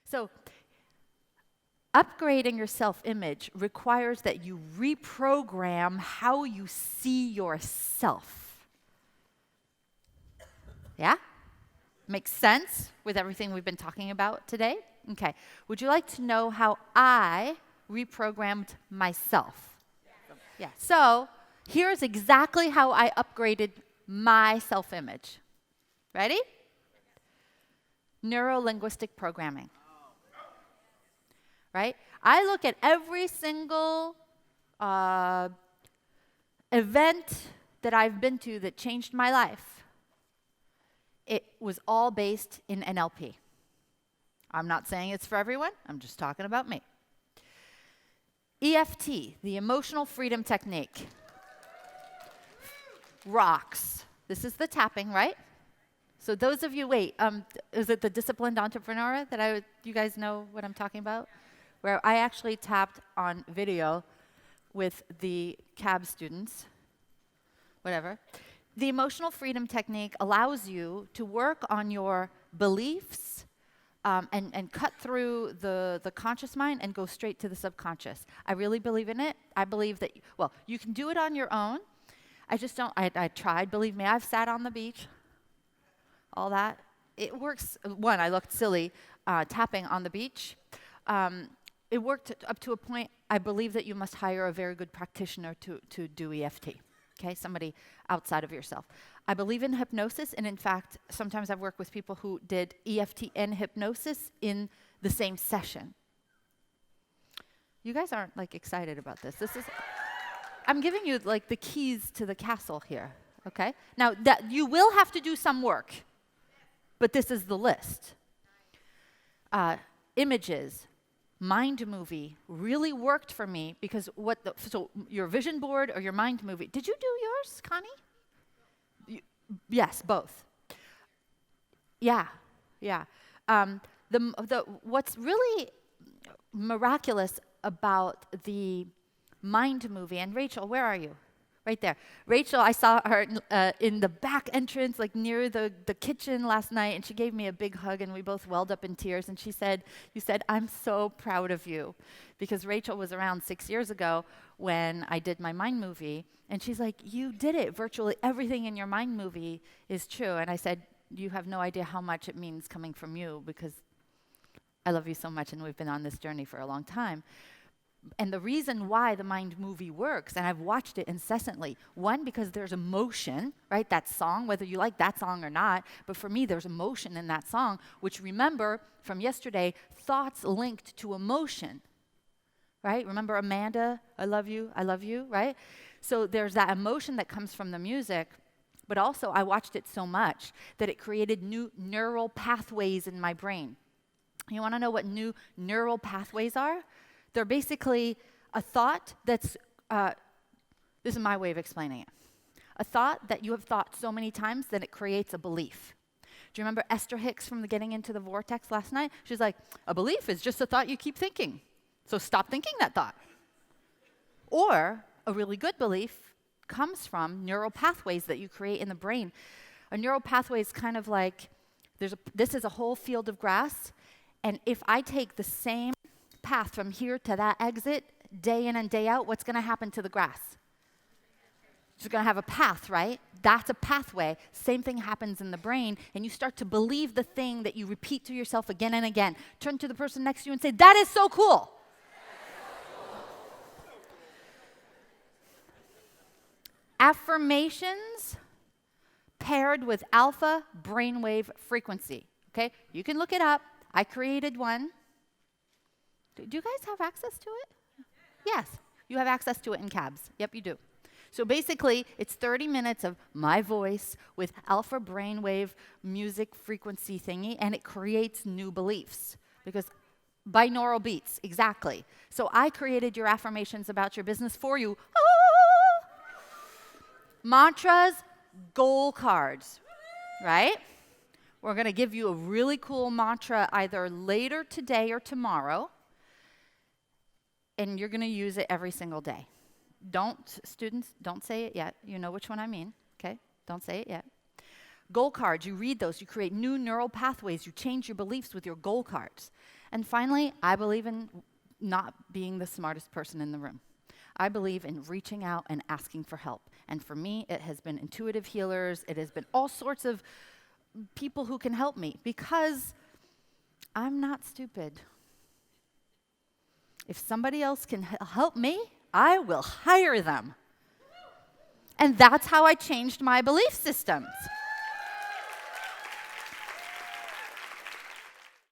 So upgrading your self-image requires that you reprogram how you see yourself. Yeah? Makes sense with everything we've been talking about today? Okay. Would you like to know how I reprogrammed myself? Yeah. So here's exactly how I upgraded my self-image. Ready? Neuro-linguistic programming. Right? I look at every single event that I've been to that changed my life. It was all based in NLP. I'm not saying it's for everyone. I'm just talking about me. EFT, the Emotional Freedom Technique, rocks. This is the tapping, right? So those of you, is it the Disciplined Entrepreneur that you guys know what I'm talking about? Where I actually tapped on video with the CAB students, whatever. The Emotional Freedom Technique allows you to work on your beliefs and cut through the conscious mind and go straight to the subconscious. I really believe in it. I believe that, you can do it on your own. I tried, believe me, I've sat on the beach, all that. It works. One, I looked silly tapping on the beach. It worked up to a point. I believe that you must hire a very good practitioner to do EFT, okay? Somebody outside of yourself. I believe in hypnosis, and in fact, sometimes I've worked with people who did EFT and hypnosis in the same session. You guys aren't excited about this. I'm giving you the keys to the castle here, okay? Now, that you will have to do some work, but this is the list. Images, mind movie really worked for me because so your vision board or your mind movie. Did you do yours, Connie? Yes, both. Yeah. What's really miraculous about the mind movie, and Rachel, where are you? Right there. Rachel, I saw her in the back entrance, near the kitchen last night, and she gave me a big hug, and we both welled up in tears, and she said, "You said, I'm so proud of you." Because Rachel was around 6 years ago when I did my mind movie, and she's like, "You did it. Virtually everything in your mind movie is true." And I said, "You have no idea how much it means coming from you, because I love you so much, and we've been on this journey for a long time." And the reason why the mind movie works, and I've watched it incessantly, one, because there's emotion, right? That song, whether you like that song or not, but for me, there's emotion in that song, which, remember from yesterday, thoughts linked to emotion, right? Remember Amanda, I love you, right? So there's that emotion that comes from the music, but also I watched it so much that it created new neural pathways in my brain. You want to know what new neural pathways are? They're basically a thought that's, this is my way of explaining it. A thought that you have thought so many times that it creates a belief. Do you remember Esther Hicks from the Getting Into the Vortex last night? She's like, a belief is just a thought you keep thinking. So stop thinking that thought. Or a really good belief comes from neural pathways that you create in the brain. A neural pathway is kind of like, this is a whole field of grass, and if I take the same path from here to that exit, day in and day out, what's going to happen to the grass? It's going to have a path, right? That's a pathway. Same thing happens in the brain, and you start to believe the thing that you repeat to yourself again and again. Turn to the person next to you and say, "That is so cool." Affirmations paired with alpha brainwave frequency. Okay? You can look it up. I created one. Do you guys have access to it? Yes, you have access to it in CABS. Yep, you do. So basically, it's 30 minutes of my voice with alpha brainwave music frequency thingy, and it creates new beliefs because binaural beats, exactly. So I created your affirmations about your business for you. Ah! Mantras, goal cards, right? We're going to give you a really cool mantra either later today or tomorrow. And you're going to use it every single day. Students, don't say it yet. You know which one I mean, okay? Don't say it yet. Goal cards, you read those. You create new neural pathways. You change your beliefs with your goal cards. And finally, I believe in not being the smartest person in the room. I believe in reaching out and asking for help. And for me, it has been intuitive healers. It has been all sorts of people who can help me because I'm not stupid. If somebody else can help me, I will hire them. And that's how I changed my belief systems.